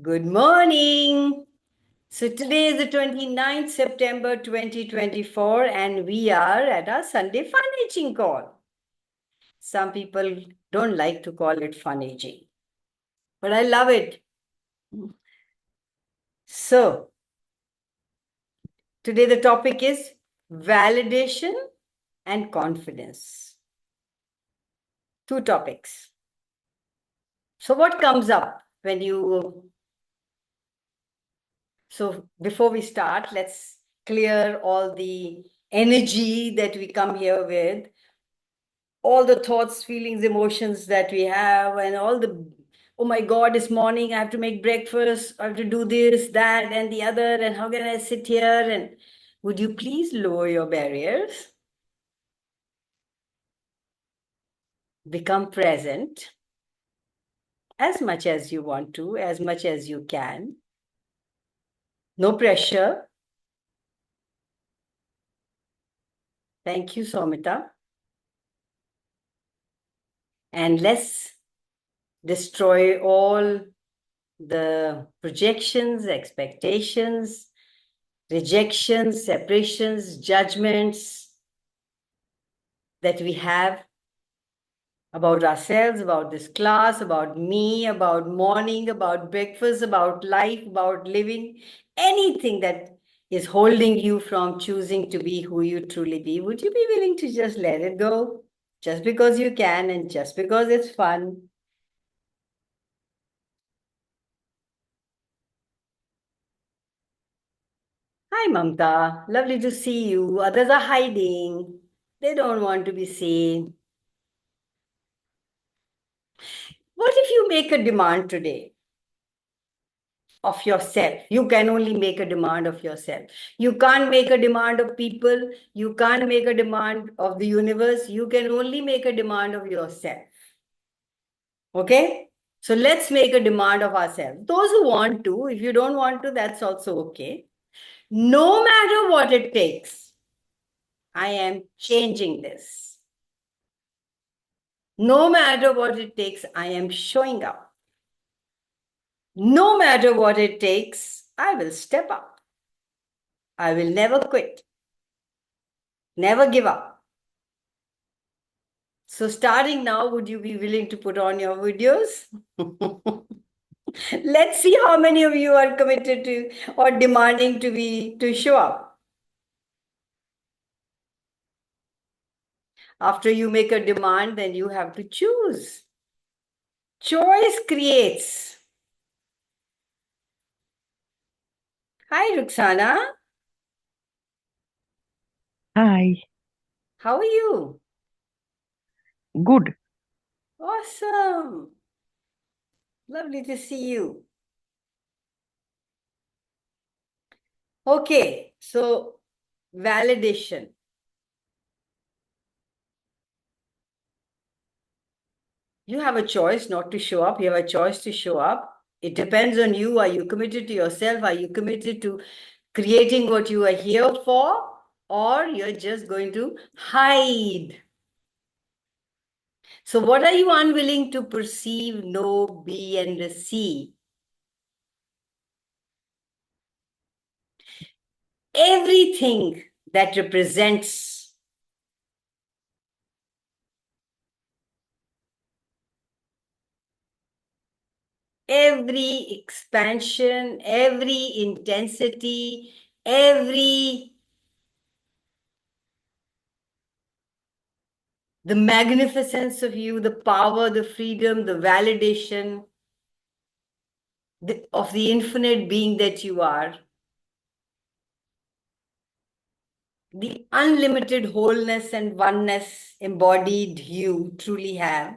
Good morning. So today is the 29th September 2024 and we are at our Sunday fun aging call. Some people don't like to call it fun aging, but I love it. So today the topic is validation and confidence. Two topics. So what comes up when you... So before we start, let's clear all the energy that we come here with, all the thoughts, feelings, emotions that we have, and all the, oh my God, it's morning, I have to make breakfast, I have to do this, that, and the other, and how can I sit here? And would you please lower your barriers? Become present as much as you want to, as much as you can. No pressure. Thank you, Somita. And let's destroy all the projections, expectations, rejections, separations, judgments that we have about ourselves, about this class, about me, about morning, about breakfast, about life, about living, anything that is holding you from choosing to be who you truly be. Would you be willing to just let it go? Just because you can and just because it's fun. Hi, Mamta. Lovely to see you. Others are hiding. They don't want to be seen. What if you make a demand today of yourself? You can only make a demand of yourself. You can't make a demand of people. You can't make a demand of the universe. You can only make a demand of yourself. Okay? So let's make a demand of ourselves. Those who want to, if you don't want to, that's also okay. No matter what it takes, I am changing this. No matter what it takes, I am showing up. No matter what it takes, I will step up. I will never quit. Never give up. So starting now, would you be willing to put on your videos? Let's see how many of you are committed to or demanding to show up. After you make a demand, then you have to choose. Choice creates. Hi, Ruxana. Hi, How are you? good. Awesome. Lovely to see you. Okay, so validation. You have a choice not to show up. You have a choice to show up. It depends on you. Are you committed to yourself? Are you committed to creating what you are here for? Or you're just going to hide? So, what are you unwilling to perceive, know, be, and receive? Everything that represents every expansion, every intensity, every the magnificence of you, the power, the freedom, the validation of the infinite being that you are, the unlimited wholeness and oneness embodied you truly have.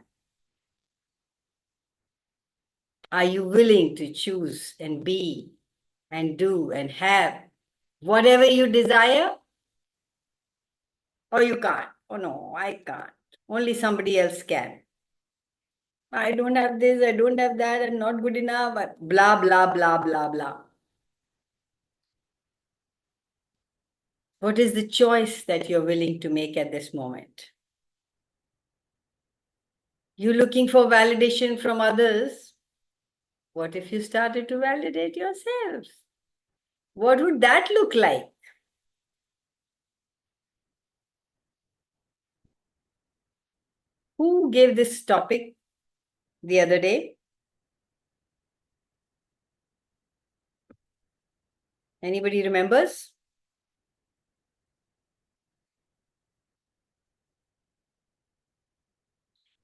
Are you willing to choose and be and do and have whatever you desire? Or you can't? Oh no, I can't. Only somebody else can. I don't have this, I don't have that, I'm not good enough, blah, blah, blah, blah, blah. What is the choice that you're willing to make at this moment? You're looking for validation from others. What if you started to validate yourself? What would that look like? Who gave this topic the other day? Anybody remembers?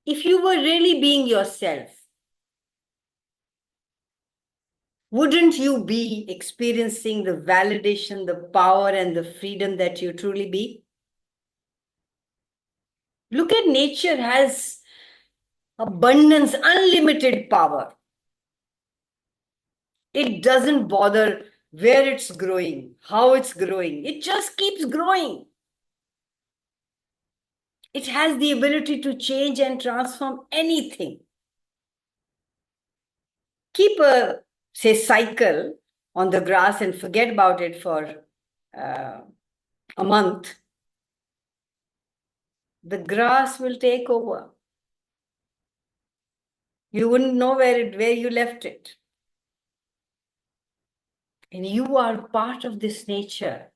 If you were really being yourself, wouldn't you be experiencing the validation, the power, and the freedom that you truly be? Look at nature has abundance, unlimited power. It doesn't bother where it's growing, how it's growing. It just keeps growing. It has the ability to change and transform anything. Keep a, say, cycle on the grass and forget about it for uh, a month. The grass will take over. You wouldn't know where you left it. And you are part of this nature.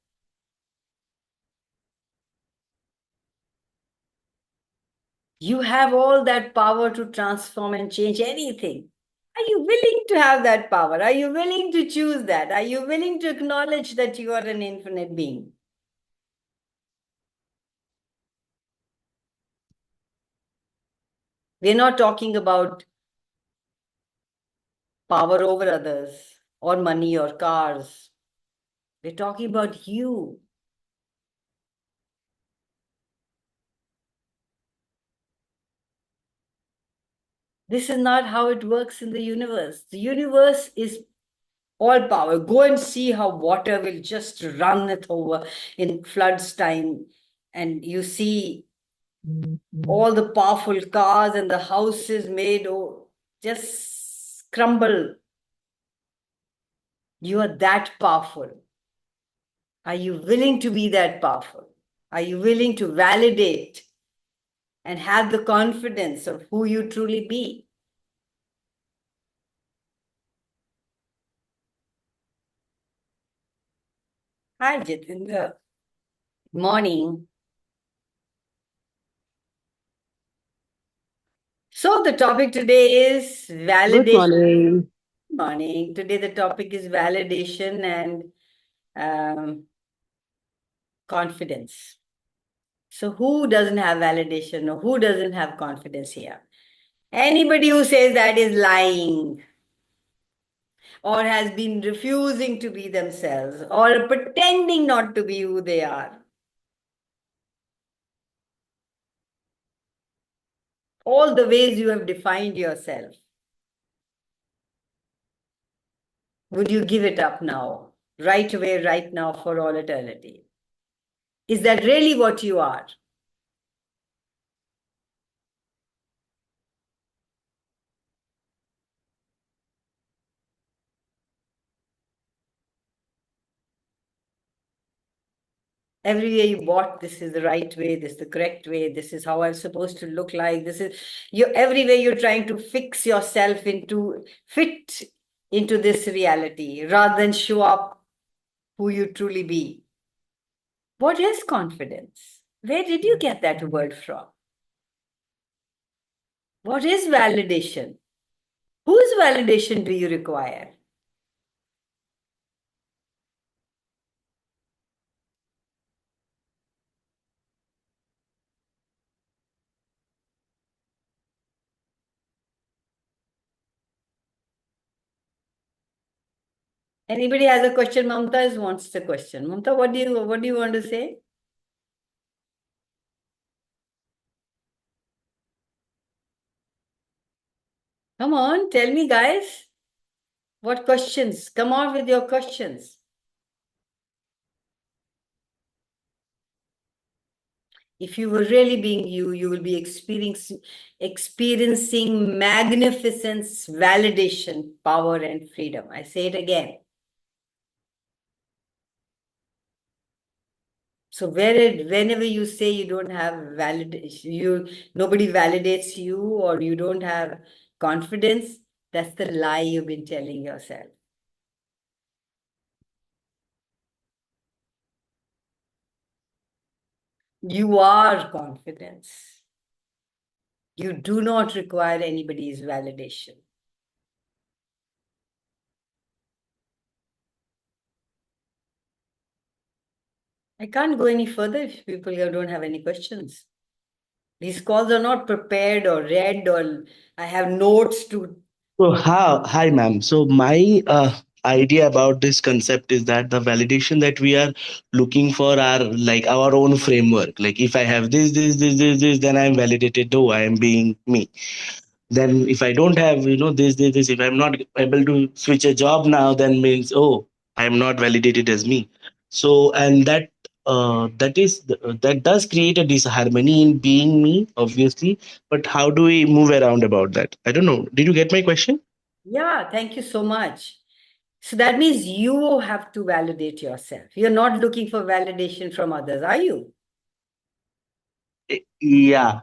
You have all that power to transform and change anything. Are you willing to have that power? Are you willing to choose that? Are you willing to acknowledge that you are an infinite being? We're not talking about power over others or money or cars. We're talking about you. This is not how it works in the universe. The universe is all power. Go and see how water will just run it over in floods time. And you see all the powerful cars and the houses made just crumble. You are that powerful. Are you willing to be that powerful? Are you willing to validate and have the confidence of who you truly be? Hi, Jitinder. Morning. So the topic today is Good validation. morning. Morning. Today the topic is validation and confidence. So who doesn't have validation or who doesn't have confidence here? Anybody who says that is lying or has been refusing to be themselves or pretending not to be who they are. All the ways you have defined yourself. Would you give it up now, right away, right now, for all eternity? Is that really what you are? Everywhere you bought, this is the right way, this is the correct way, this is how I'm supposed to look like. This is you everywhere you're trying to fix yourself into fit into this reality rather than show up who you truly be. What is confidence? Where did you get that word from? What is validation? Whose validation do you require? Anybody has a question? Mamta wants the question. Mamta, what do you want to say? Come on, tell me, guys. What questions? Come on with your questions. If you were really being you, you will be experiencing magnificence, validation, power, and freedom. I say it again. So whenever you say you don't have validation, nobody validates you or you don't have confidence, That's the lie you've been telling yourself. You are confidence. You do not require anybody's validation. I can't go any further if people here don't have any questions. These calls are not prepared or read, or I have notes to. So, hi, ma'am. So, my idea about this concept is that the validation that we are looking for are like our own framework. Like, if I have this, then I am validated. Oh, I am being me. Then, if I don't have, this, if I'm not able to switch a job now, then means, oh, I am not validated as me. So, and that does create a disharmony in being me, obviously. But how do we move around about that? I don't know. Did you get my question? Yeah, thank you so much. So that means you have to validate yourself. You're not looking for validation from others, are you? Yeah.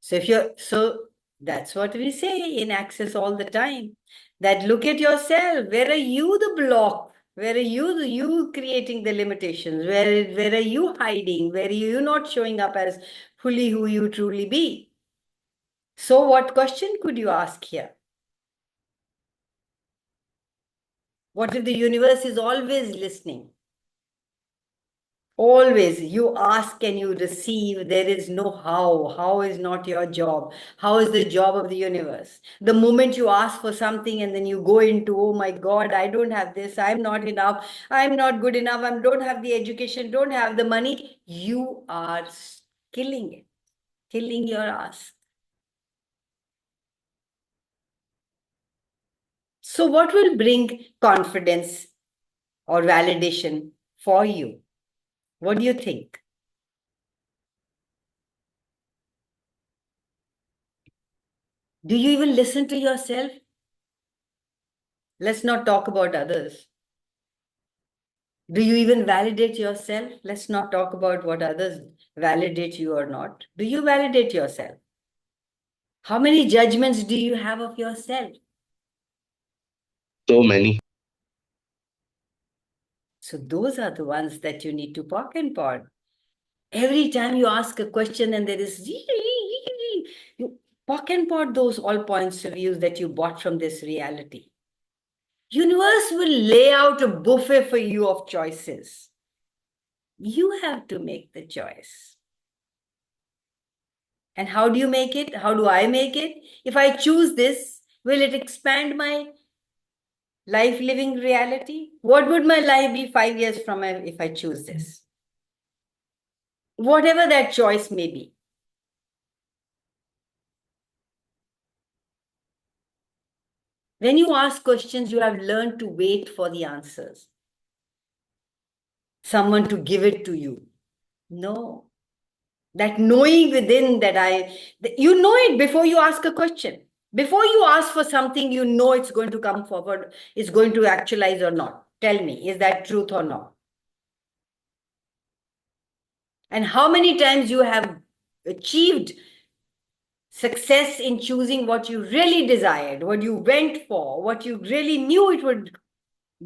So if you're so that's what we say in Access all the time. That look at yourself. Where are you the block? Where are you creating the limitations? Where are you hiding? Where are you not showing up as fully who you truly be? So what question could you ask here? What if the universe is always listening? Always, you ask and you receive. There is no how. How is not your job. How is the job of the universe? The moment you ask for something and then you go into, oh my God, I don't have this. I'm not enough. I'm not good enough. I don't have the education, don't have the money. You are killing it, killing your ask. So, what will bring confidence or validation for you? What do you think? Do you even listen to yourself? Let's not talk about others. Do you even validate yourself? Let's not talk about what others validate you or not. Do you validate yourself? How many judgments do you have of yourself? So many. So those are the ones that you need to park and pod. Every time you ask a question and there is you park and pod those all points of views that you bought from this reality. Universe will lay out a buffet for you of choices. You have to make the choice. And how do you make it? How do I make it? If I choose this, will it expand my life living reality? What would my life be 5 years from now if I choose this? Whatever that choice may be. When you ask questions, you have learned to wait for the answers. Someone to give it to you. No. That knowing within you know it before you ask a question. Before you ask for something, you know it's going to come forward, it's going to actualize or not. Tell me, is that truth or not? And how many times you have achieved success in choosing what you really desired, what you went for, what you really knew it would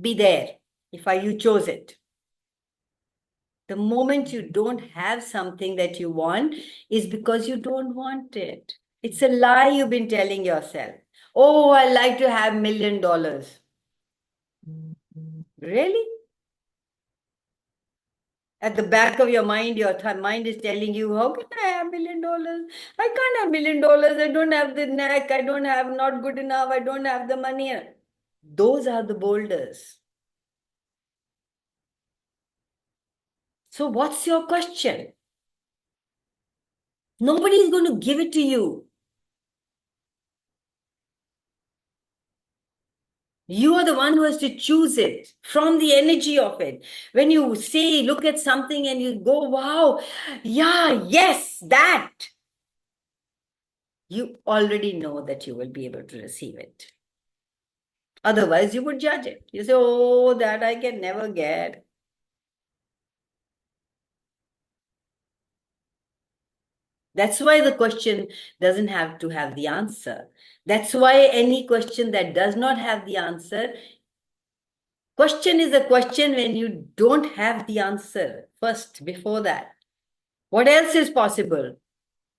be there if you chose it. The moment you don't have something that you want is because you don't want it. It's a lie you've been telling yourself. Oh, I like to have $1 million. Really? At the back of your mind, your mind is telling you, how can I have $1 million? I can't have $1 million. I don't have the knack. I don't have not good enough. I don't have the money. Those are the boulders. So what's your question? Nobody is going to give it to you. You are the one who has to choose it from the energy of it. When you say, look at something and you go, wow, yeah, yes, that. You already know that you will be able to receive it. Otherwise, you would judge it. You say, oh, that I can never get. That's why the question doesn't have to have the answer. That's why any question that does not have the answer, question is a question when you don't have the answer first, before that. What else is possible?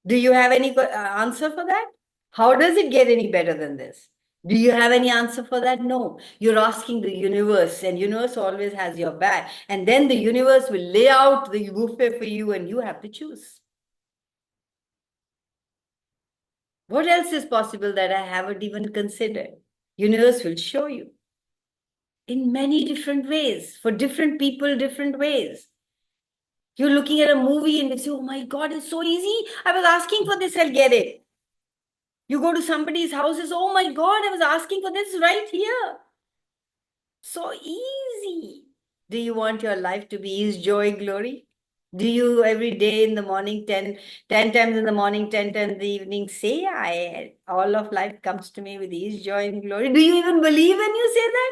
Do you have any answer for that? How does it get any better than this? Do you have any answer for that? No. You're asking the universe, and universe always has your back. And then the universe will lay out the buffet for you, and you have to choose. What else is possible that I haven't even considered? Universe will show you in many different ways, for different people, different ways. You're looking at a movie and you say, oh my God, it's so easy. I was asking for this, I'll get it. You go to somebody's house and say, oh my God, I was asking for this right here. So easy. Do you want your life to be ease, joy, glory? Do you every day in the morning, 10 times in the morning, 10 times in the evening, say, all of life comes to me with ease, joy, and glory? Do you even believe when you say that?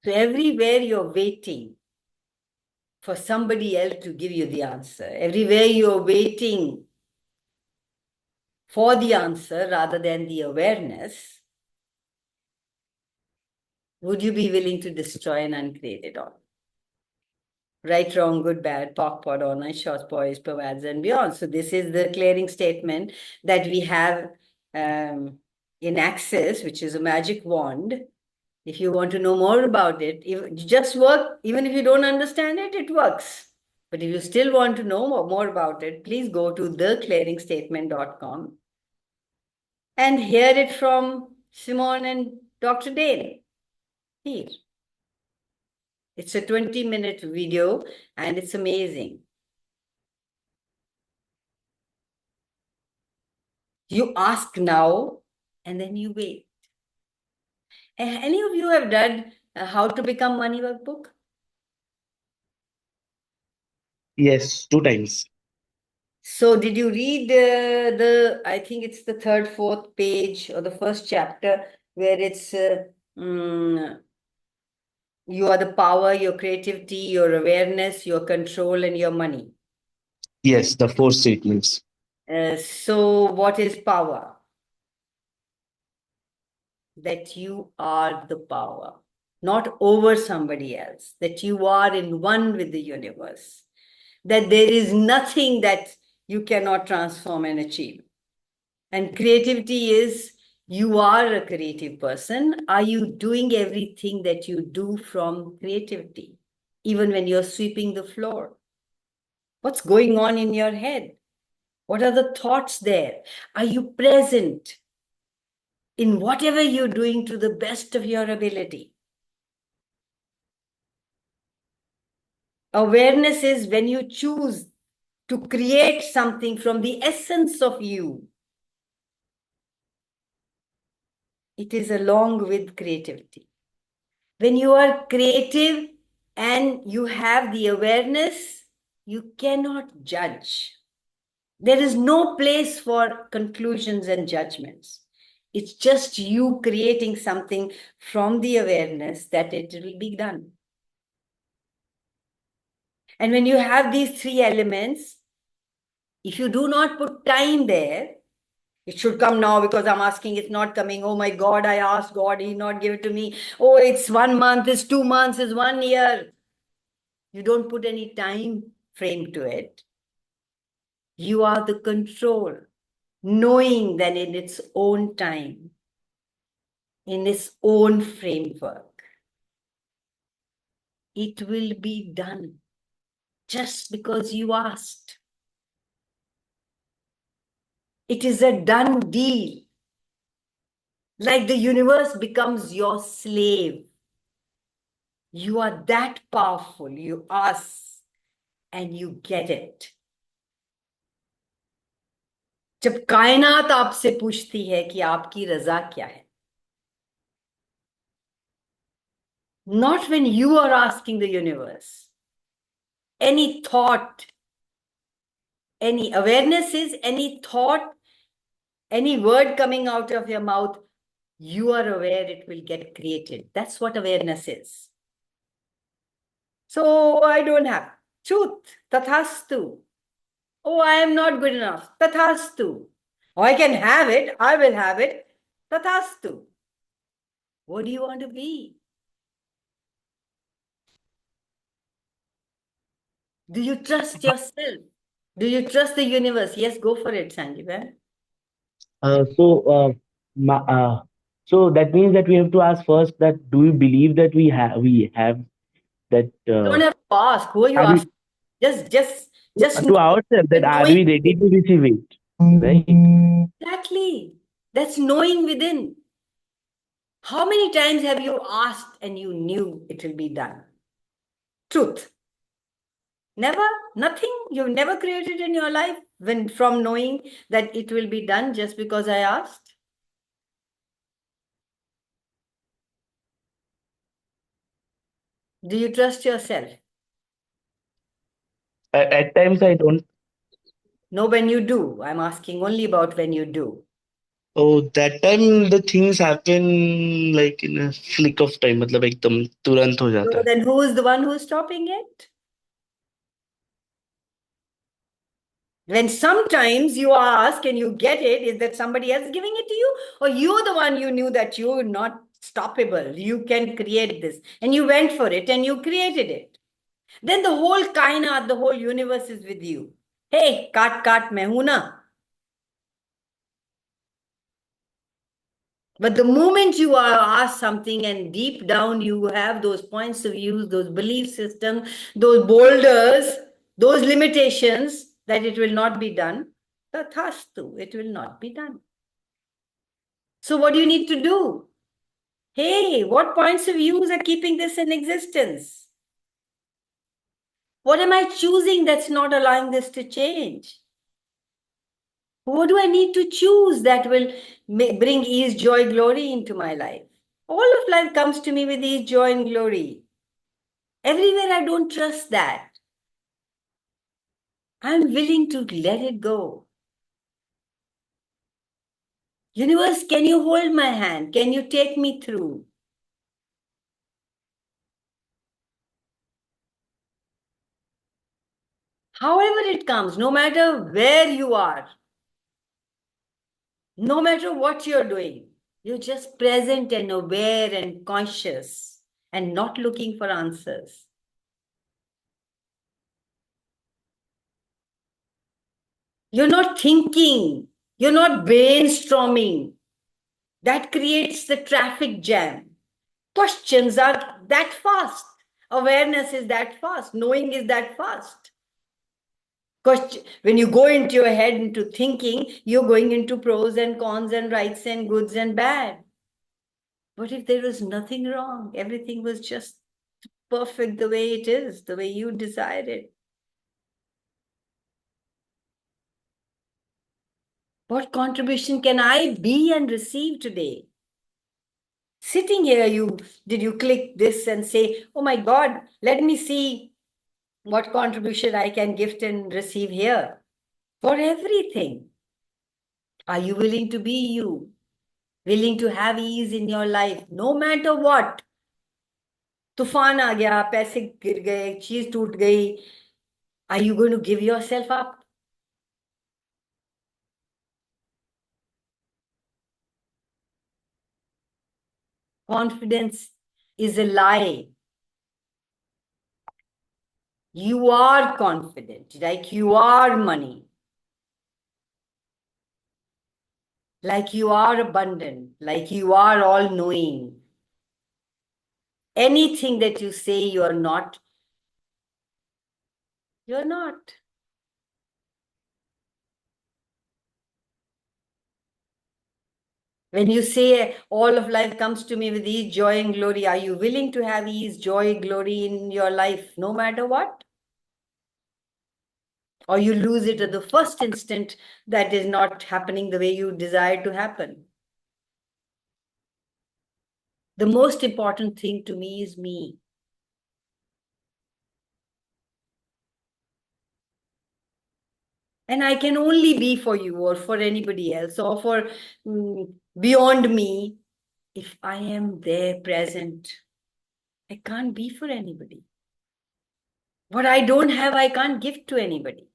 So everywhere you're waiting for somebody else to give you the answer, everywhere you're waiting for the answer rather than the awareness, would you be willing to destroy and uncreate it all? Right, wrong, good, bad, POC, POD, online, short, poised, pervades, and beyond. So this is the clearing statement that we have in Access, which is a magic wand. If you want to know more about it, just work, even if you don't understand it, it works. But if you still want to know more about it, please go to theclearingstatement.com and hear it from Simone and Dr. Dale here. It's a 20-minute video and it's amazing. You ask now and then you wait. Any of you have done How to Become Money workbook? Yes, 2 times. So did you read I think it's the third, fourth page or the first chapter where it's you are the power, your creativity, your awareness, your control, and your money. Yes, the 4 statements. So what is power? That you are the power, not over somebody else, that you are in one with the universe, that there is nothing that you cannot transform and achieve. And creativity is, you are a creative person. Are you doing everything that you do from creativity? Even when you're sweeping the floor, what's going on in your head? What are the thoughts there? Are you present in whatever you're doing to the best of your ability? Awareness is when you choose to create something from the essence of you. It is along with creativity. When you are creative and you have the awareness, you cannot judge. There is no place for conclusions and judgments. It's just you creating something from the awareness that it will be done. And when you have these three elements, if you do not put time there, it should come now because I'm asking, it's not coming. Oh my God, I asked God, He not give it to me. Oh, it's 1 month, it's 2 months, it's 1 year. You don't put any time frame to it. You are the control, knowing that in its own time, in its own framework, it will be done just because you asked. It is a done deal. Like the universe becomes your slave. You are that powerful. You ask and you get it. जब कायनात आपसे पूछती है कि आपकी रजा क्या है, not when you are asking the universe. Any thought, any awareness is any thought, any word coming out of your mouth, you are aware it will get created. That's what awareness is. So I don't have. Truth. Tathastu. Oh, I am not good enough. Tathastu. Oh, I can have it. I will have it. Tathastu. What do you want to be? Do you trust yourself? Do you trust the universe? Yes, go for it, Sanjeev. Uh, so, uh, ma- uh, so that means that we have to ask first that do you believe that we have that You don't have to ask. Who are you are we asking? Just to know. ourselves that With are knowing we ready to receive it? Right. exactly. That's knowing within. How many times have you asked and you knew it will be done? Truth. Never, nothing. You've never created in your life when from knowing that it will be done just because I asked. Do you trust yourself? At times I don't. No, when you do. I'm asking only about when you do. Oh, that time the things happen like in a flick of time. मतलब एकदम तुरंत हो So जाता है. then who is the one who's stopping it? When sometimes you ask and you get it, is that somebody else giving it to you? Or you're the one you knew that you're not stoppable. You can create this. And you went for it and you created it. Then the whole kainat, the whole universe is with you. Hey, kat main hu na. But the moment you are asked something and deep down you have those points of view, those belief systems, those boulders, those limitations that it will not be done, tathastu, it will not be done. So what do you need to do? Hey, what points of views are keeping this in existence? What am I choosing that's not allowing this to change? What do I need to choose that will bring ease, joy, glory into my life? All of life comes to me with ease, joy, and glory. Everywhere I don't trust that. I'm willing to let it go. Universe, can you hold my hand? Can you take me through? However it comes, no matter where you are, no matter what you're doing, you're just present and aware and conscious and not looking for answers. You're not thinking, you're not brainstorming. That creates the traffic jam. Questions are that fast. Awareness is that fast. Knowing is that fast. Question, when you go into your head into thinking, you're going into pros and cons and rights and goods and bad. What if there was nothing wrong? Everything was just perfect the way it is, the way you decided. What contribution can I be and receive today? Sitting here, did you click this and say, oh my God, let me see what contribution I can gift and receive here for everything. Are you willing to be you? Willing to have ease in your life, no matter what? तूफान आ गया, पैसे गिर गए, चीज टूट गई. Are you going to give yourself up? Confidence is a lie. You are confident, like you are money, like you are abundant, like you are all knowing. Anything that you say you're not, you're not. When you say all of life comes to me with ease, joy, and glory, are you willing to have ease, joy, glory in your life, no matter what? Or you lose it at the first instant that is not happening the way you desire to happen? The most important thing to me is me. And I can only be for you or for anybody else or for beyond me if I am there present. I can't be for anybody. What I don't have, I can't give to anybody.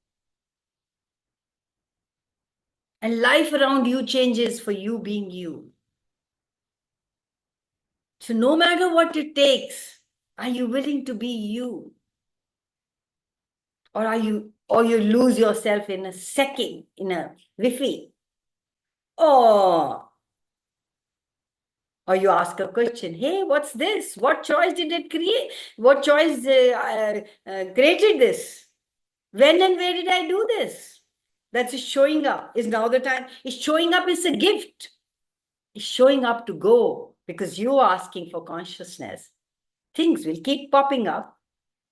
And life around you changes for you being you. So no matter what it takes, are you willing to be you? Or you lose yourself in a second, in a whiffy? Or you ask a question, hey, what's this? What choice did it create? What choice created this? When and where did I do this? That's showing up. Is now the time. Is showing up is a gift. Is showing up to go because you're asking for consciousness. Things will keep popping up.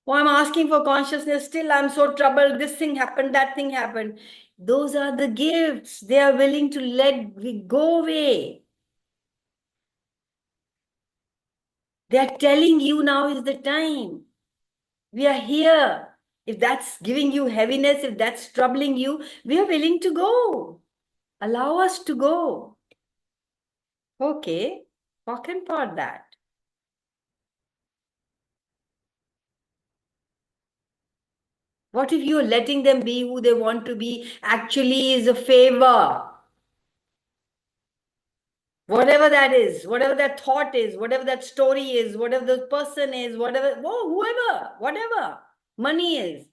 Oh, I'm asking for consciousness. Still, I'm so troubled. This thing happened, that thing happened. Those are the gifts. They are willing to let go away. They are telling you now is the time. We are here. If that's giving you heaviness, if that's troubling you, we are willing to go. Allow us to go. Okay, talk and part that. What if you're letting them be who they want to be actually is a favor? Whatever that is, whatever that thought is, whatever that story is, whatever the person is, whatever, whoever, whatever money is.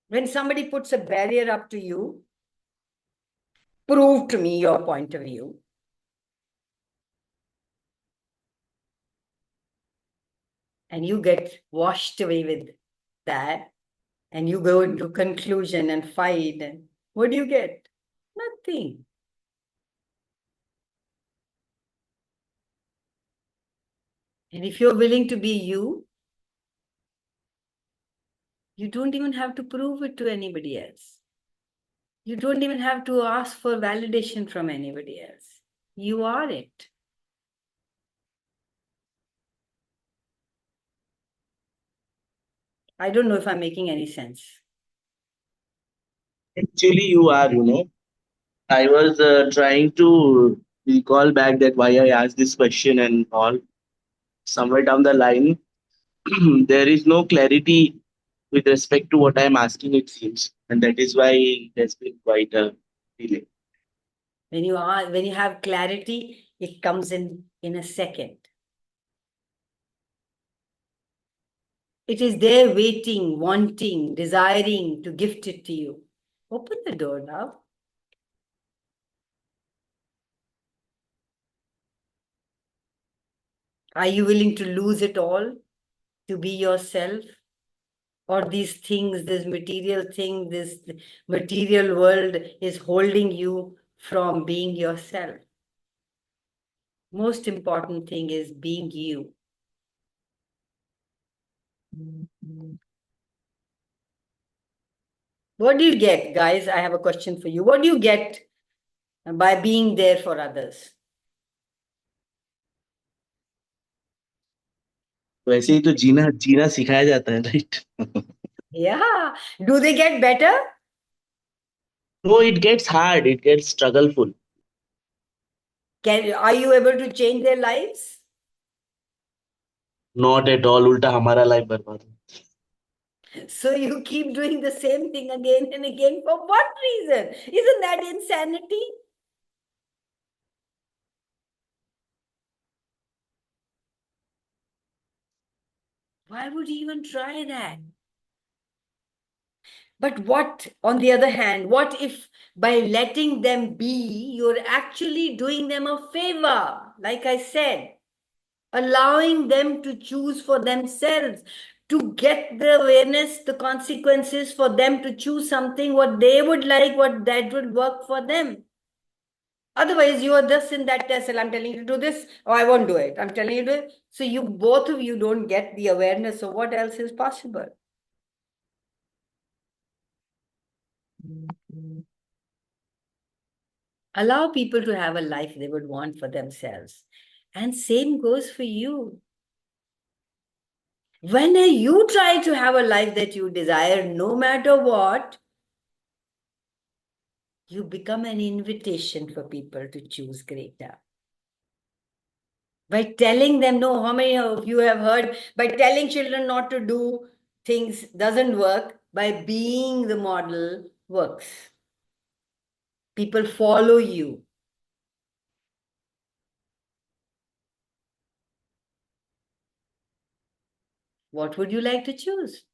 When somebody puts a barrier up to you, prove to me your point of view. And you get washed away with that, and you go into conclusion and fight, and what do you get? Nothing. And if you're willing to be you, you don't even have to prove it to anybody else. You don't even have to ask for validation from anybody else. You are it. I don't know if I'm making any sense. Actually, you are, I was trying to recall back that why I asked this question and all. Somewhere down the line, there is no clarity with respect to what I'm asking, it seems. And that is why it has been quite a delay. When you have clarity, it comes in a second. It is there waiting, wanting, desiring to gift it to you. Open the door now. Are you willing to lose it all to be yourself? Or these things, this material thing, this material world is holding you from being yourself? Most important thing is being you. What do you get, guys? I have a question for you. What do you get by being there for others? वैसे ही तो जीना जीना सिखाया जाता है, right? Yeah. Do they get better? No, it gets hard, it gets struggleful. Are you able to change their lives? Not at all. उल्टा हमारा life बर्बाद हो. So you keep doing the same thing again and again. For what reason? Isn't that insanity? Why would you even try that? But what, on the other hand, what if by letting them be, you're actually doing them a favor? Like I said, allowing them to choose for themselves, to get the awareness, the consequences for them to choose something, what they would like, what that would work for them. Otherwise, you are just in that test, and I'm telling you to do this, or I won't do it. I'm telling you to do it. So you, both of you, don't get the awareness of what else is possible. Allow people to have a life they would want for themselves. And same goes for you. When you try to have a life that you desire, no matter what, you become an invitation for people to choose greater. By telling them no. How many of you have heard by telling children not to do things doesn't work? By being the model works. People follow you. What would you like to choose?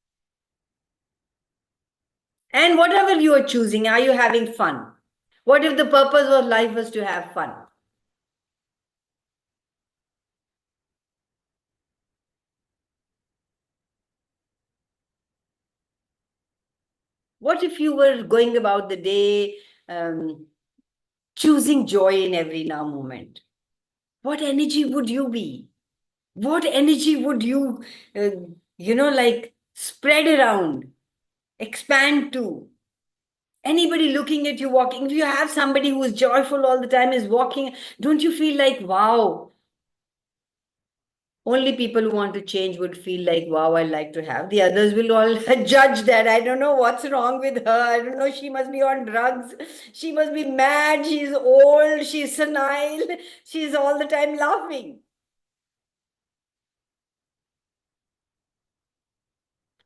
And whatever you are choosing, are you having fun? What if the purpose of life was to have fun? What if you were going about the day choosing joy in every now moment? What energy would you be? What energy would you, like spread around, expand to? Anybody looking at you walking, if you have somebody who is joyful all the time, is walking, don't you feel like, wow? Only people who want to change would feel like, wow, I like to have. The others will all judge that. I don't know what's wrong with her. I don't know. She must be on drugs. She must be mad. She's old. She's senile. She's all the time laughing.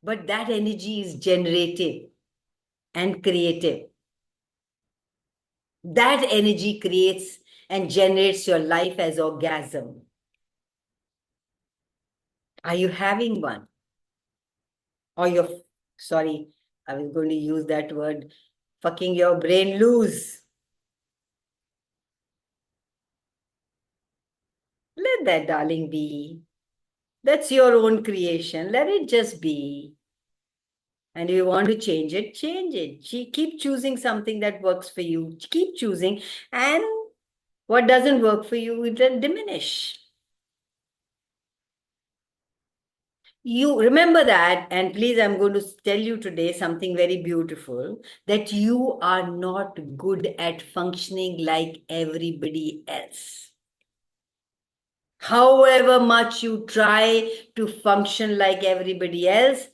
But that energy is generative and creative. That energy creates and generates your life as orgasm. Are you having one? Or you're, sorry, I was going to use that word, fucking your brain loose. Let that darling be. That's your own creation. Let it just be. And if you want to change it, change it. Keep choosing something that works for you. Keep choosing. And what doesn't work for you, it will diminish. You remember that, and please, I'm going to tell you today something very beautiful, that you are not good at functioning like everybody else. However much you try to function like everybody else,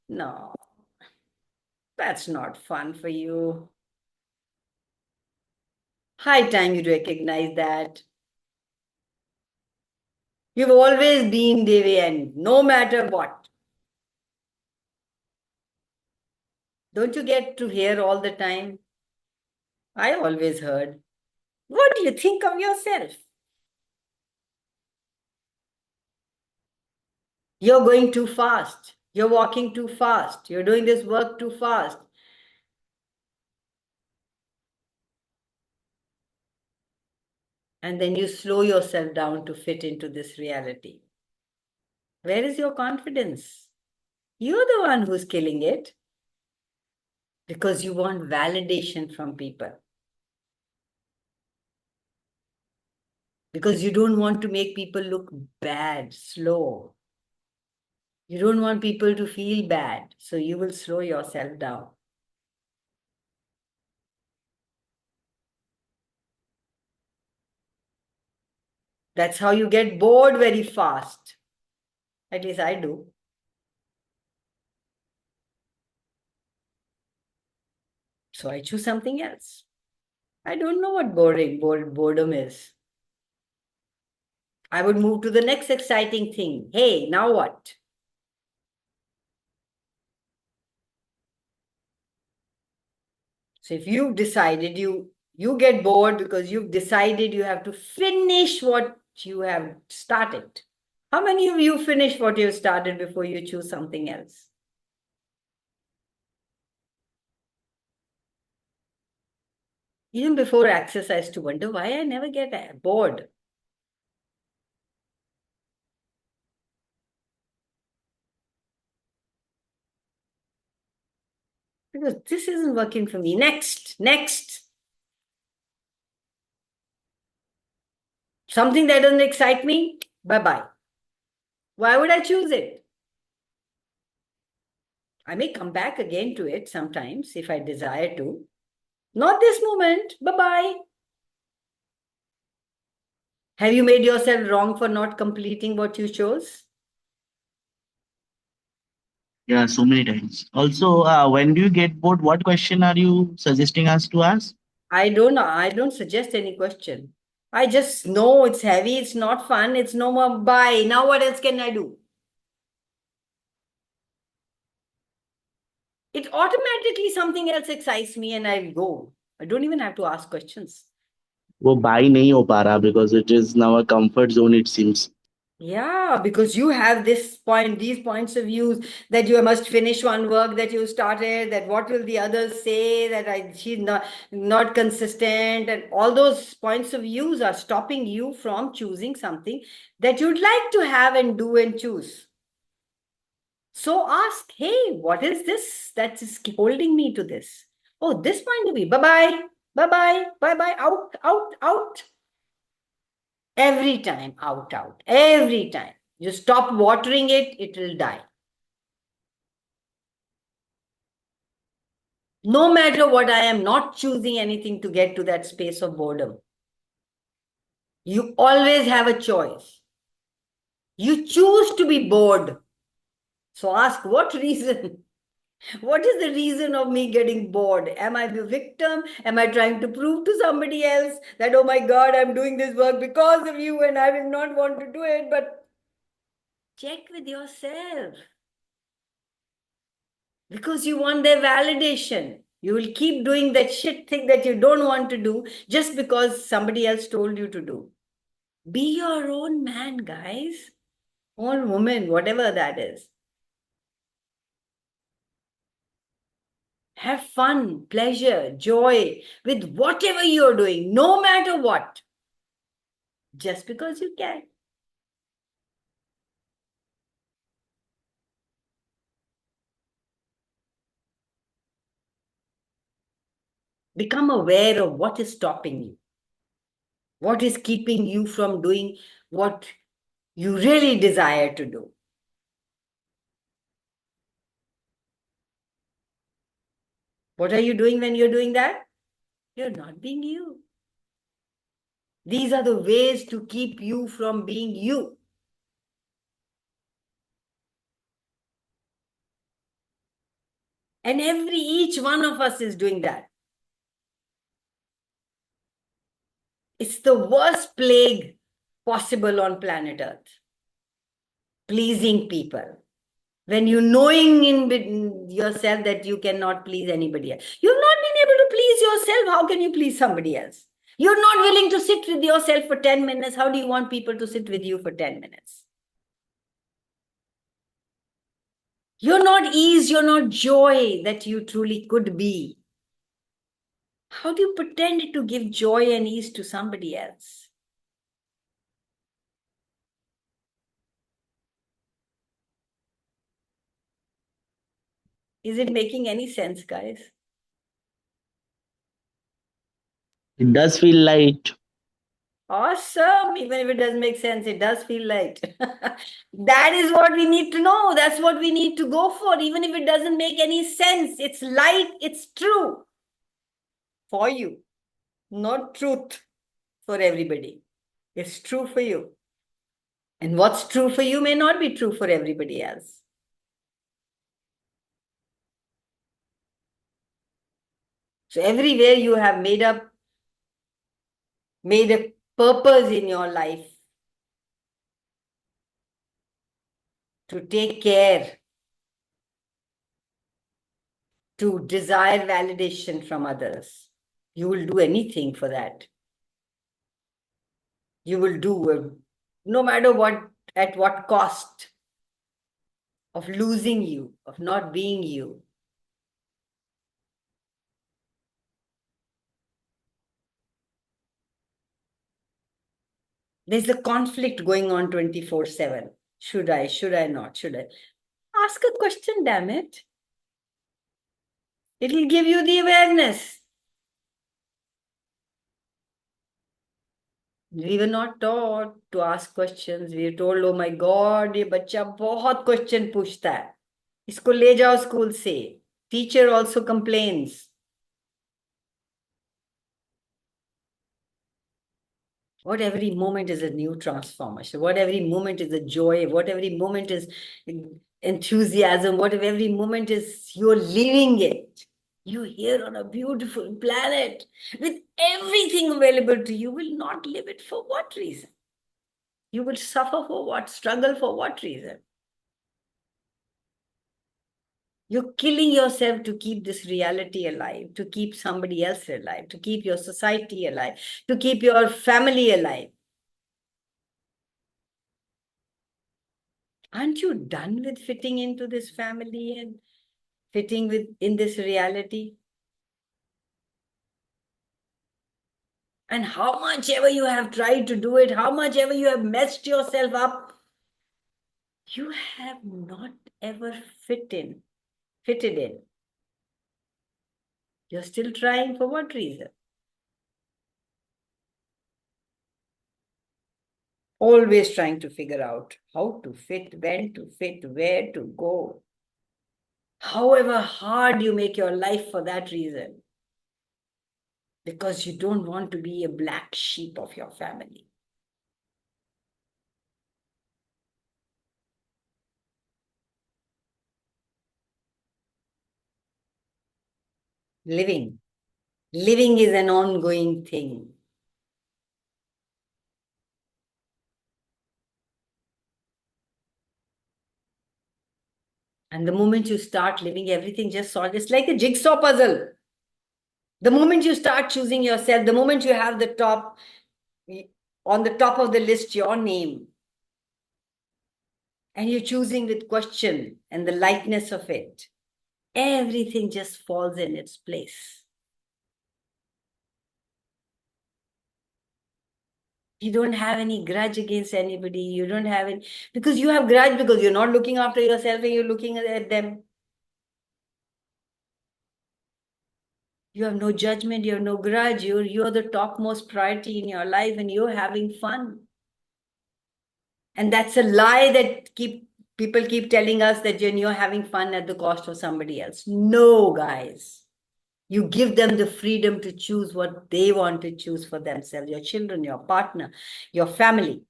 no, that's not fun for you. High time you recognize that. You've always been deviant, no matter what. Don't you get to hear all the time? I always heard. What do you think of yourself? You're going too fast. You're walking too fast. You're doing this work too fast. And then you slow yourself down to fit into this reality. Where is your confidence? You're the one who's killing it because you want validation from people. Because you don't want to make people look bad, slow. You don't want people to feel bad, so you will slow yourself down. That's how you get bored very fast. At least I do. So I choose something else. I don't know what boredom is. I would move to the next exciting thing. Hey, now what? So if you've decided you get bored because you've decided you have to finish what you have started. How many of you finish what you've started before you choose something else? Even before Access, I used to wonder why I never get bored. Because this isn't working for me. Next. Something that doesn't excite me, bye-bye. Why would I choose it? I may come back again to it sometimes if I desire to. Not this moment, bye-bye. Have you made yourself wrong for not completing what you chose? Yeah, so many times. Also, when do you get bored? What question are you suggesting us to ask? I don't know. I don't suggest any question. I just know it's heavy, it's not fun, it's no more. Bye. Now what else can I do? It automatically something else excites me and I go. I don't even have to ask questions. वो buy नहीं हो पा रहा because it is now a comfort zone, it seems. Yeah, because you have this point, these points of views that you must finish one work that you started, that what will the others say, that she's not consistent, and all those points of views are stopping you from choosing something that you'd like to have and do and choose. So ask, hey, what is this that is holding me to this? Oh, this point of view. Bye-bye, bye-bye, bye-bye, out, out, out. Every time, out, out, every time. You stop watering it, it will die. No matter what, I am not choosing anything to get to that space of boredom. You always have a choice. You choose to be bored. So ask, what reason? What is the reason of me getting bored? Am I the victim? Am I trying to prove to somebody else that, oh my God, I'm doing this work because of you and I will not want to do it? But check with yourself. Because you want their validation. You will keep doing that shit thing that you don't want to do just because somebody else told you to do. Be your own man, guys. Or woman, whatever that is. Have fun, pleasure, joy with whatever you're doing, no matter what. Just because you can. Become aware of what is stopping you. What is keeping you from doing what you really desire to do. What are you doing when you're doing that? You're not being you. These are the ways to keep you from being you. And each one of us is doing that. It's the worst plague possible on planet Earth. Pleasing people. When you knowing in yourself that you cannot please anybody else. You've not been able to please yourself. How can you please somebody else? You're not willing to sit with yourself for 10 minutes. How do you want people to sit with you for 10 minutes? You're not ease, you're not joy that you truly could be. How do you pretend to give joy and ease to somebody else? Is it making any sense, guys? It does feel light. Awesome. Even if it doesn't make sense, it does feel light. That is what we need to know. That's what we need to go for. Even if it doesn't make any sense, it's light, it's true for you, not truth for everybody. It's true for you. And what's true for you may not be true for everybody else. So everywhere you have made a purpose in your life to take care, to desire validation from others. You will do anything for that. You will do, no matter what, at what cost of losing you, of not being you. There's a conflict going on 24/7. Should I not? Should I? Ask a question, damn it. It'll give you the awareness. We were not taught to ask questions. We were told, oh my God, ये बच्चा बहुत question पूछता है. इसको ले जाओ school से. Teacher also complains. What every moment is a new transformation. What every moment is a joy. What every moment is enthusiasm. What every moment is you're living it. You're here on a beautiful planet with everything available to you. Will not live it for what reason? You will suffer for what? Struggle for what reason? You're killing yourself to keep this reality alive, to keep somebody else alive, to keep your society alive, to keep your family alive. Aren't you done with fitting into this family and fitting in this reality? And how much ever you have tried to do it, how much ever you have messed yourself up, you have not ever fitted in. You're still trying for what reason? Always trying to figure out how to fit, when to fit, where to go. However hard you make your life for that reason, because you don't want to be a black sheep of your family. Living is an ongoing thing. And the moment you start living, everything just solves. It's like a jigsaw puzzle. The moment you start choosing yourself, the moment you have on the top of the list, your name, and you're choosing with question and the lightness of it, everything just falls in its place. You don't have any grudge against anybody. You don't have any, because you have grudge because you're not looking after yourself and you're looking at them. You have no judgment, you have no grudge. You're the topmost priority in your life and you're having fun. And that's a lie that people keep telling us that you're having fun at the cost of somebody else. No, guys. You give them the freedom to choose what they want to choose for themselves, your children, your partner, your family,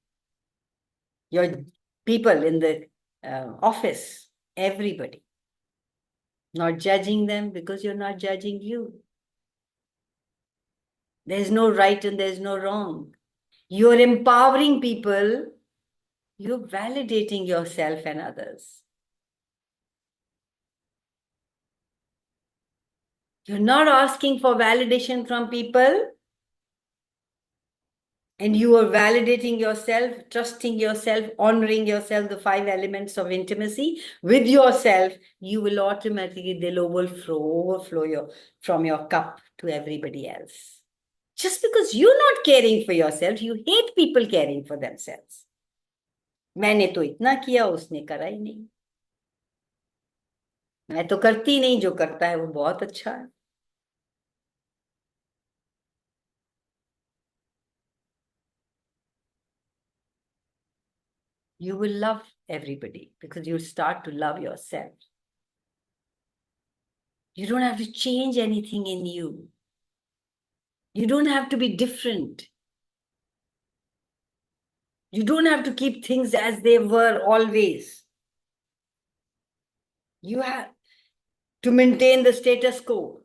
your people in the office, everybody. Not judging them because you're not judging you. There's no right and there's no wrong. You're empowering people. You're validating yourself and others. You're not asking for validation from people, and you are validating yourself, trusting yourself, honoring yourself, the 5 elements of intimacy with yourself. You will automatically, they'll overflow from your cup to everybody else. Just because you're not caring for yourself, you hate people caring for themselves. मैंने तो इतना किया, उसने करा ही नहीं. मैं तो करती नहीं, जो करता है वो बहुत अच्छा है. You will love everybody because you'll start to love yourself. You don't have to change anything in you. You don't have to be different. You don't have to keep things as they were always. You have to maintain the status quo.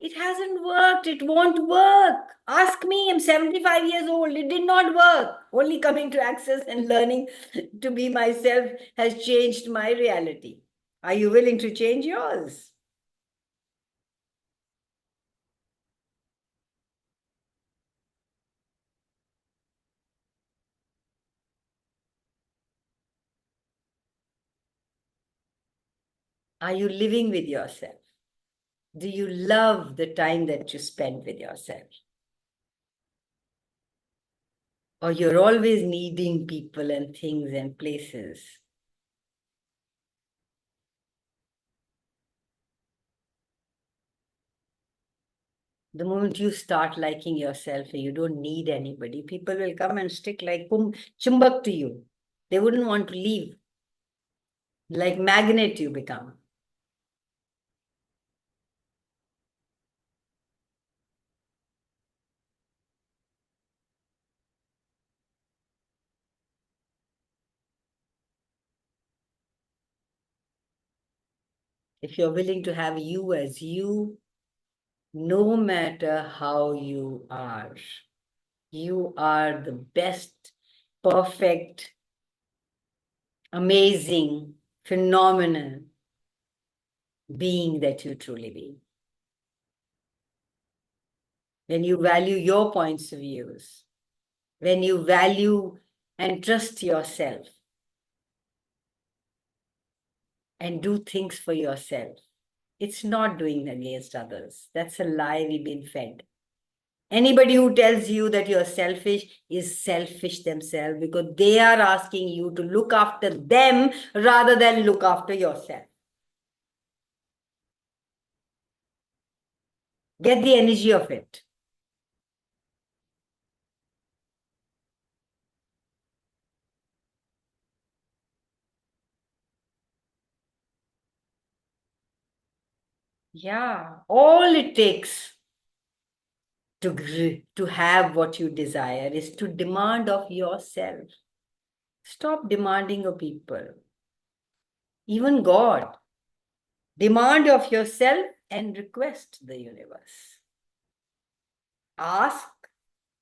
It hasn't worked. It won't work. Ask me, I'm 75 years old. It did not work. Only coming to Access and learning to be myself has changed my reality. Are you willing to change yours? Are you living with yourself? Do you love the time that you spend with yourself? Or you're always needing people and things and places? The moment you start liking yourself and you don't need anybody, people will come and stick like chumbak to you. They wouldn't want to leave. Like magnet you become. if you're willing to have you as you, no matter how you are the best, perfect, amazing, phenomenal being that you truly be. When you value your points of views, when you value and trust yourself and do things for yourself, it's not doing against others. That's a lie we've been fed. Anybody who tells you that you're selfish is selfish themselves, because they are asking you to look after them rather than look after yourself. Get the energy of it. Yeah, all it takes to have what you desire is to demand of yourself. Stop demanding of people, even God. Demand of yourself and request the universe. Ask,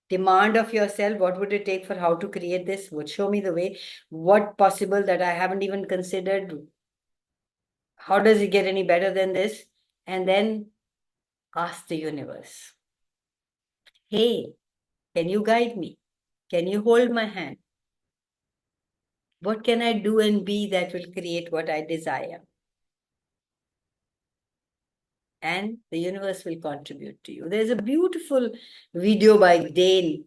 demand of yourself, what would it take for how to create this? Would show me the way. What possible that I haven't even considered? How does it get any better than this? And then ask the universe, hey, can you guide me? Can you hold my hand? What can I do and be that will create what I desire? And the universe will contribute to you. There's a beautiful video by Dale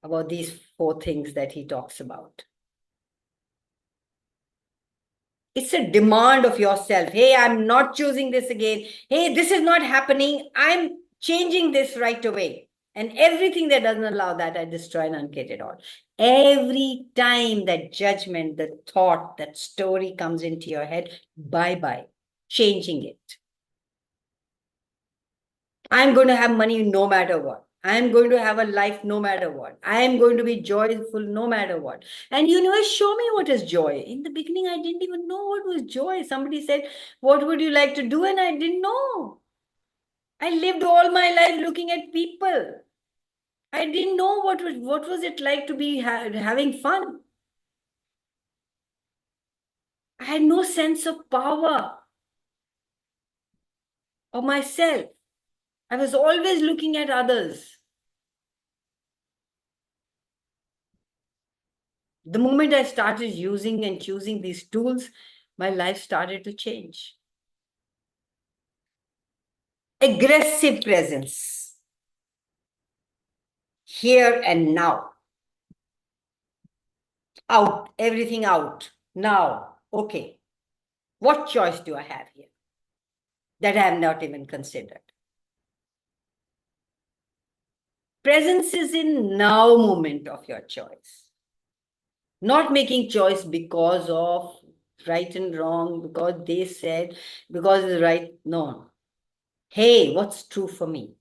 about these 4 things that he talks about. It's a demand of yourself. Hey, I'm not choosing this again. Hey, this is not happening. I'm changing this right away. And everything that doesn't allow that, I destroy and uncreate it all. Every time that judgment, the thought, that story comes into your head, bye-bye, changing it. I'm going to have money no matter what. I'm going to have a life no matter what. I am going to be joyful no matter what. And universe, show me what is joy. In the beginning, I didn't even know what was joy. Somebody said, what would you like to do? And I didn't know. I lived all my life looking at people. I didn't know what was it like to be having fun. I had no sense of power of myself. I was always looking at others. The moment I started using and choosing these tools, my life started to change. Aggressive presence. Here and now. Out, everything out. Now, okay. What choice do I have here that I have not even considered? Presence is in now moment of your choice. Not making choice because of right and wrong, because they said, because it's right. No. Hey, what's true for me?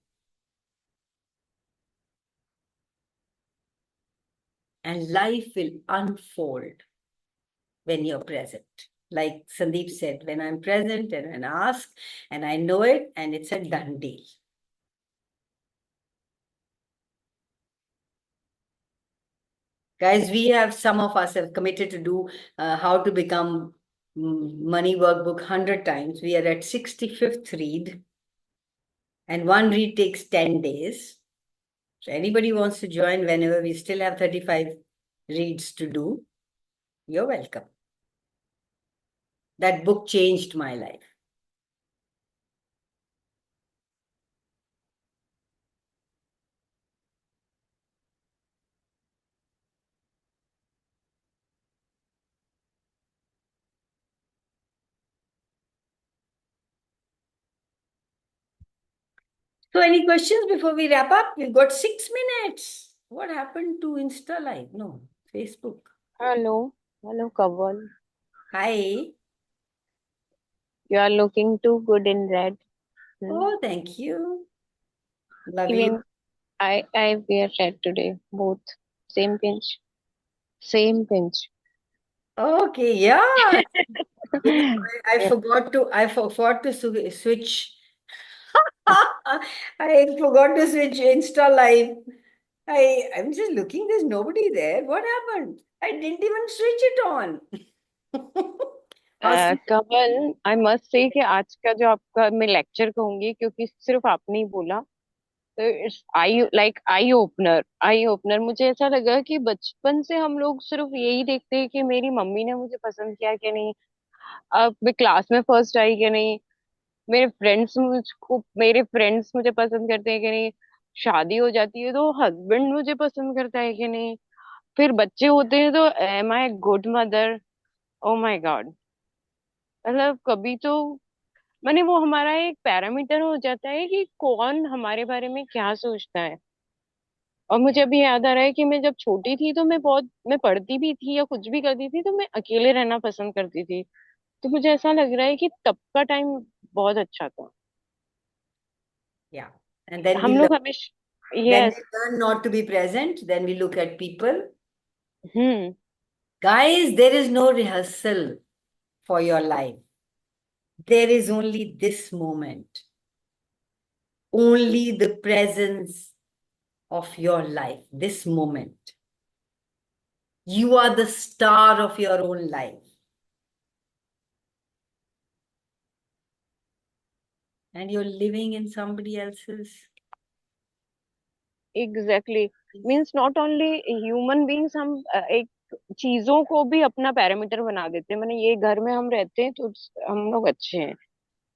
And life will unfold when you're present. Like Sandeep said, when I'm present and when I ask and I know it, and it's a done deal. Guys, some of us have committed to do how to become money workbook 100 times. We are at 65th read, and one read takes 10 days. So anybody wants to join whenever we still have 35 reads to do, you're welcome. That book changed my life. So any questions before we wrap up? We've got 6 minutes. What happened to Insta Live? No, Facebook. Hello, Kanwal. Hi. You are looking too good in red. Oh, thank you. Love you. Even I wear red today. Both same pinch, same pinch. Okay, yeah. I forgot to switch. I forgot to switch Insta Live. I'm just looking, there's nobody there. What happened? I didn't even switch it on. How Kamal I must say कि आज का जो आपका मैं lecture कहूंगी क्योंकि सिर्फ आपने ही बोला तो इट्स आई ओपनर मुझे ऐसा लगा कि बचपन से हम लोग सिर्फ यही देखते हैं कि मेरी मम्मी ने मुझे पसंद किया कि नहीं, अब मैं क्लास में फर्स्ट आई कि नहीं, मेरे फ्रेंड्स मुझे पसंद करते हैं कि नहीं, शादी हो जाती है तो हस्बैंड मुझे पसंद करता है कि नहीं, फिर बच्चे होते हैं तो am I good mother. Oh my god, मतलब कभी तो मैंने वो हमारा एक पैरामीटर हो जाता है कि कौन हमारे बारे में क्या सोचता है। और मुझे अभी याद आ रहा है कि मैं जब छोटी थी तो मैं पढ़ती भी थी या कुछ भी करती थी तो मैं अकेले रहना पसंद करती थी। तो मुझे ऐसा लग रहा है कि तब का टाइम बहुत अच्छा था। Yeah. And then हम लोग हमेशा when yes. we learn not to be present, then we look at people. Hmm. Guys, there is no rehearsal for your life. There is only this moment, only the presence of your life, this moment. You are the star of your own life. And you're living in somebody else's. Exactly, means not only human beings, हम एक चीजों को भी अपना parameter बना देते हैं। मैंने ये घर में हम रहते हैं तो हम लोग अच्छे हैं,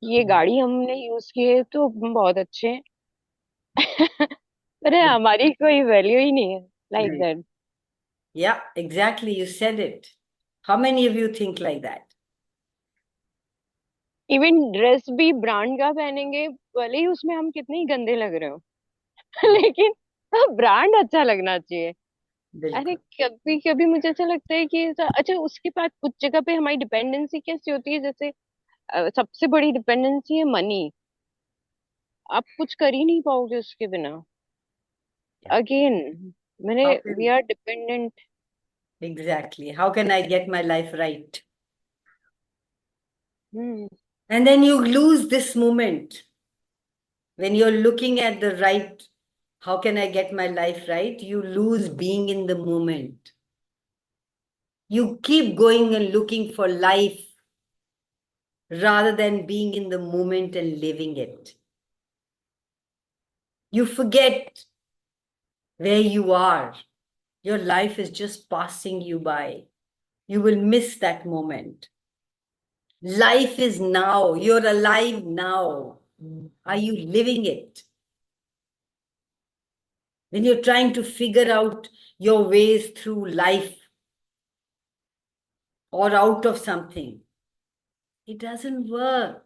ये गाड़ी हमने यूज की है तो हम बहुत अच्छे हैं। अरे हमारी कोई वैल्यू ही नहीं है like Right. That. Yeah, exactly. You said it. How many of you think like that? Even dress भी ब्रांड का पहनेंगे, भले ही उसमें हम कितने ही गंदे लग रहे हो लेकिन ब्रांड अच्छा लगना चाहिए। अरे बिल्कुल. कभी कभी मुझे ऐसा लगता है कि अच्छा उसके बाद कुछ जगह पे हमारी डिपेंडेंसी कैसी होती है, जैसे सबसे बड़ी डिपेंडेंसी है मनी। आप कुछ कर ही नहीं पाओगे उसके बिना। Yeah. अगेन मैंने How we can are dependent. exactly? How can I get my life right? Hmm. And then you lose this moment when you're looking at the right. How can I get my life right? You lose being in the moment. You keep going and looking for life rather than being in the moment and living it. You forget where you are. Your life is just passing you by. You will miss that moment. Life is now. You're alive now. Are you living it? When you're trying to figure out your ways through life or out of something, it doesn't work.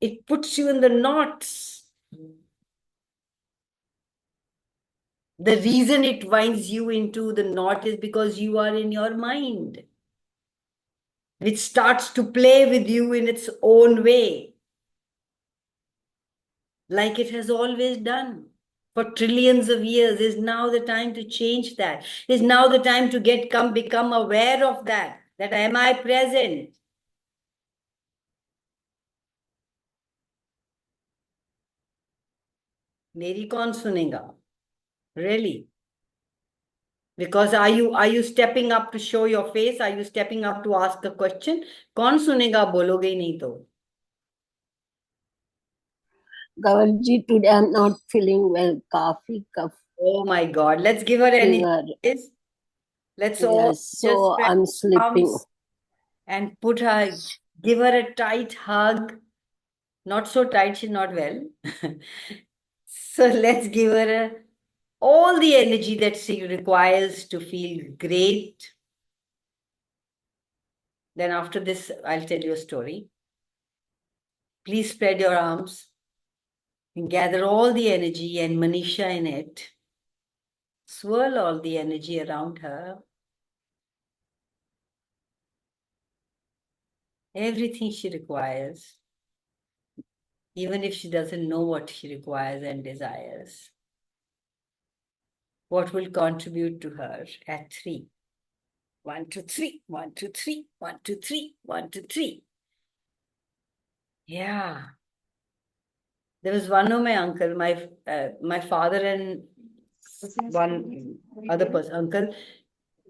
It puts you in the knots. The reason it winds you into the knot is because you are in your mind, which starts to play with you in its own way, like it has always done for trillions of years. Is now the time to change that. Is now the time to become aware of that. That am I present? मेरी कौन सुनेगा? Really? Because are you stepping up to show your face? Are you stepping up to ask a question? कौन सुनेगा? बोलोगे ही नहीं तो. Gavalji, today I'm not feeling well. Coffee, cough, Oh my God. Let's give her energy. fever. Let's all Yes, just so spread I'm sleeping. arms and give her a tight hug. Not so tight, she's not well. So let's give her all the energy that she requires to feel great. Then after this, I'll tell you a story. Please spread your arms and gather all the energy and Manisha in it. Swirl all the energy around her. Everything she requires, even if she doesn't know what she requires and desires. what will contribute to her at 3? 1, 2, 3, 1, 2, 3, 1, 2, 3, 1, 2, 3. Yeah. There was one of my uncle, my father and one other person, uncle,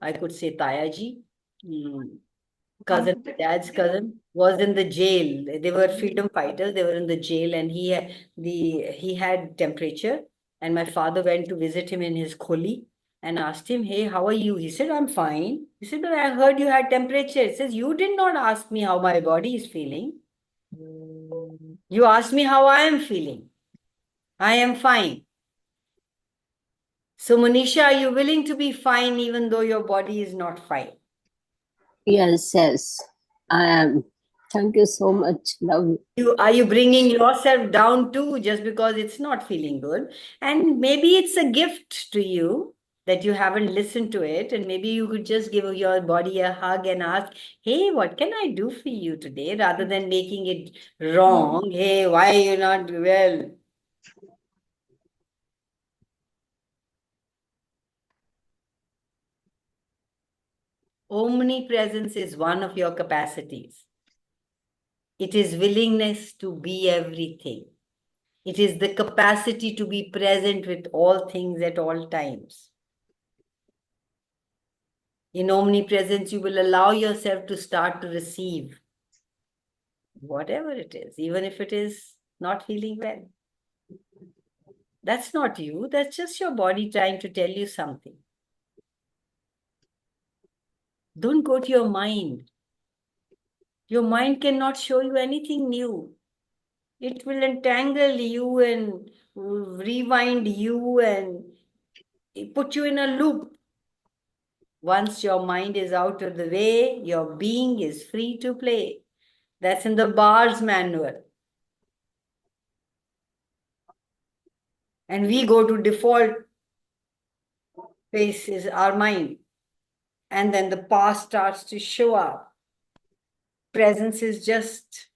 I could say Tayaji, cousin, dad's cousin, was in the jail. They were freedom fighters. They were in the jail, and he had temperature. And my father went to visit him in his kholi and asked him, "Hey, how are you?" He said, "I'm fine." He said, "But I heard you had temperature." He says, "You did not ask me how my body is feeling. You asked me how I am feeling. I am fine." So, Manisha, are you willing to be fine even though your body is not fine? Yes, yes, I am. Thank you so much. Love you. Are you bringing yourself down too just because it's not feeling good? And maybe it's a gift to you that you haven't listened to it. And maybe you could just give your body a hug and ask, "Hey, what can I do for you today?" Rather than making it wrong. "Hey, why are you not well?" Omnipresence is one of your capacities. It is willingness to be everything. It is the capacity to be present with all things at all times. In omnipresence, you will allow yourself to start to receive whatever it is, even if it is not feeling well. That's not you, that's just your body trying to tell you something. Don't go to your mind. Your mind cannot show you anything new. It will entangle you and rewind you and put you in a loop. Once your mind is out of the way, your being is free to play. That's in the Baur's manual. And we go to default place is our mind. And then the past starts to show up. Presence is just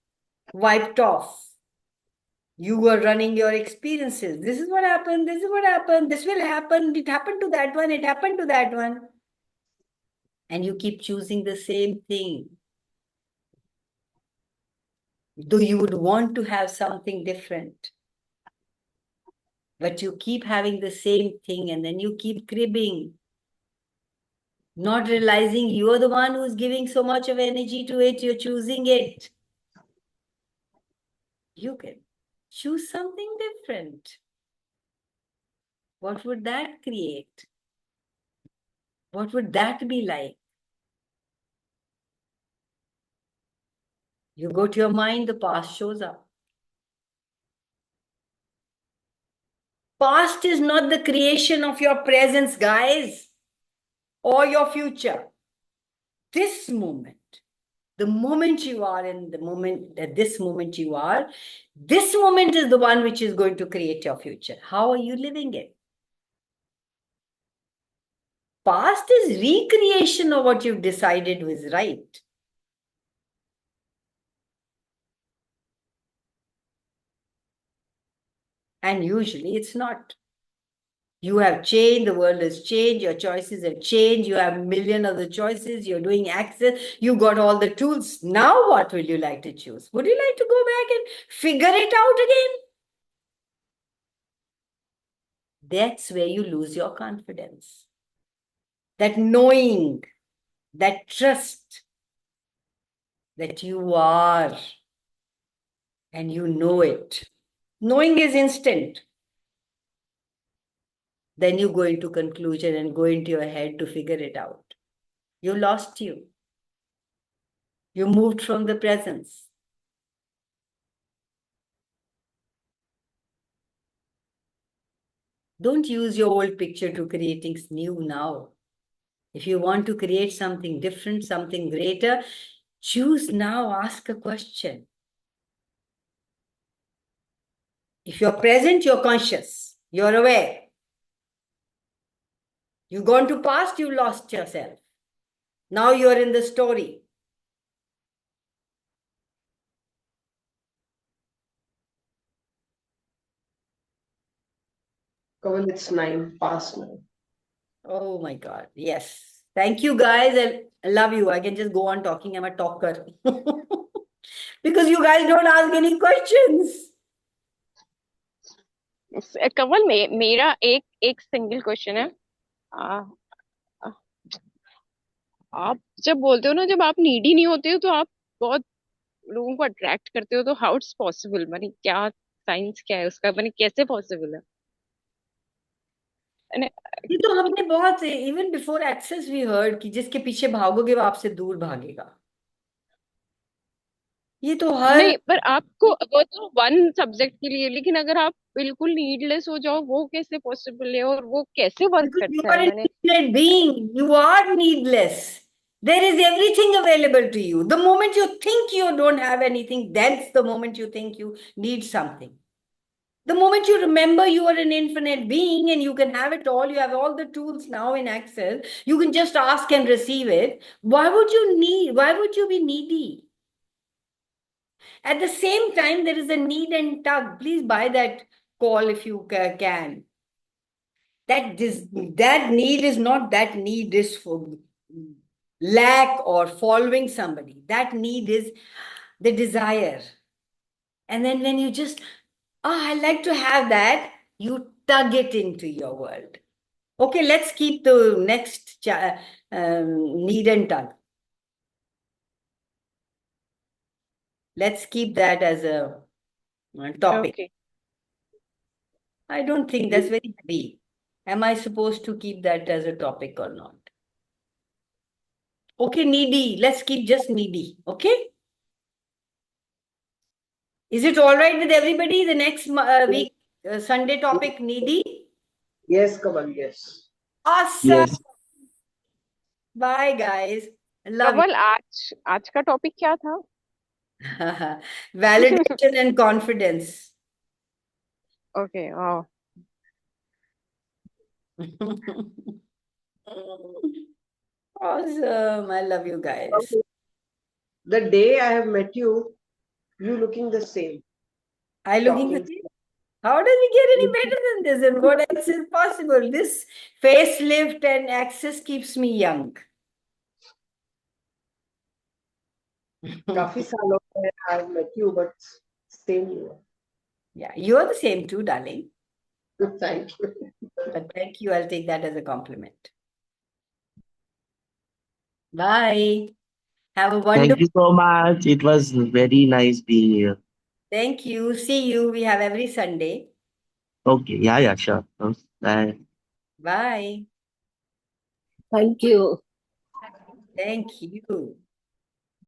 wiped off. You were running your experiences. This is what happened. This is what happened. This will happen. It happened to that one. It happened to that one. And you keep choosing the same thing. Though you would want to have something different. But you keep having the same thing and then you keep cribbing. Not realizing you're the one who's giving so much of energy to it. You're choosing it. You can choose something different. What would that create? What would that be like? You go to your mind, the past shows up. Past is not the creation of your presence, guys, or your future. This moment, the moment you are in the moment, at this moment you are, this moment is the one which is going to create your future. How are you living it? Past is recreation of what you've decided was right. And usually it's not. You have changed, the world has changed, your choices have changed, you have a million other choices, you're doing access, you got all the tools. Now what will you like to choose? Would you like to go back and figure it out again? That's where you lose your confidence. That knowing, that trust that you are and you know it. Knowing is instant. Then you go into conclusion and go into your head to figure it out. You lost you. You moved from the presence. Don't use your old picture to create things new now. If you want to create something different, something greater, choose now, ask a question. If you're present, you're conscious, you're aware. You've gone to past, you lost yourself. Now you're in the story. Kanwal, it's 9 past now. Oh my God. Yes. Thank you, guys. I love you. I can just go on talking. I'm a talker. Because you guys don't ask any questions. Kanwal मेरा एक single question है। आ, आ, आप जब बोलते हो ना, जब आप नीडी नहीं होते हो तो आप बहुत लोगों को अट्रैक्ट करते हो, तो हाउ इट्स पॉसिबल? मानी क्या साइंस क्या है उसका, मानी कैसे पॉसिबल है? And ये तो हमने बहुत even before access we heard कि जिसके पीछे भागोगे वो आपसे दूर भागेगा। ये तो हर नहीं, पर आपको वो तो वन सब्जेक्ट के लिए, लेकिन अगर आप बिल्कुल नीडलेस हो जाओ, वो कैसे पॉसिबल है और वो कैसे वर्क because you करता are है? an मैंने infinite being. You are needless. There is everything available to you. The moment you think you don't have anything, that's the moment you think you need something. The moment you remember you are an infinite being and you can have it all, you have all the tools now in Excel, you can just ask and receive it. Why would you be needy? At the same time, there is a need and tug. Please buy that call if you can. That need is not that need is for lack or following somebody. That need is the desire. And then when you just, I like to have that, you tug it into your world. Okay, let's keep the next need and tug. Let's keep that as a topic. Okay. I don't think that's very heavy. Am I supposed to keep that as a topic or not? Okay, needy. Let's keep just needy. Okay? Is it all right with everybody? The next week, Sunday topic, needy? Yes, Kamal, yes. Awesome. Yes. Bye, guys. I love Kanwal, आज का topic क्या था? you. Validation and confidence. Okay, वाह। Awesome. I love you guys. The day I have met you, you looking the same. I looking the Talking. same. How does it get any better than this? And what else is possible? This facelift and access keeps me young. काफी सालों में I have met you, but same you. Yeah, you're the same too, darling. Thank you. But thank you. I'll take that as a compliment. Bye. Have a Thank wonderful. you so much. It was very nice being here. Thank you. See you. We have every Sunday. Okay. Yeah, sure. Bye. Bye. Thank you. Thank you.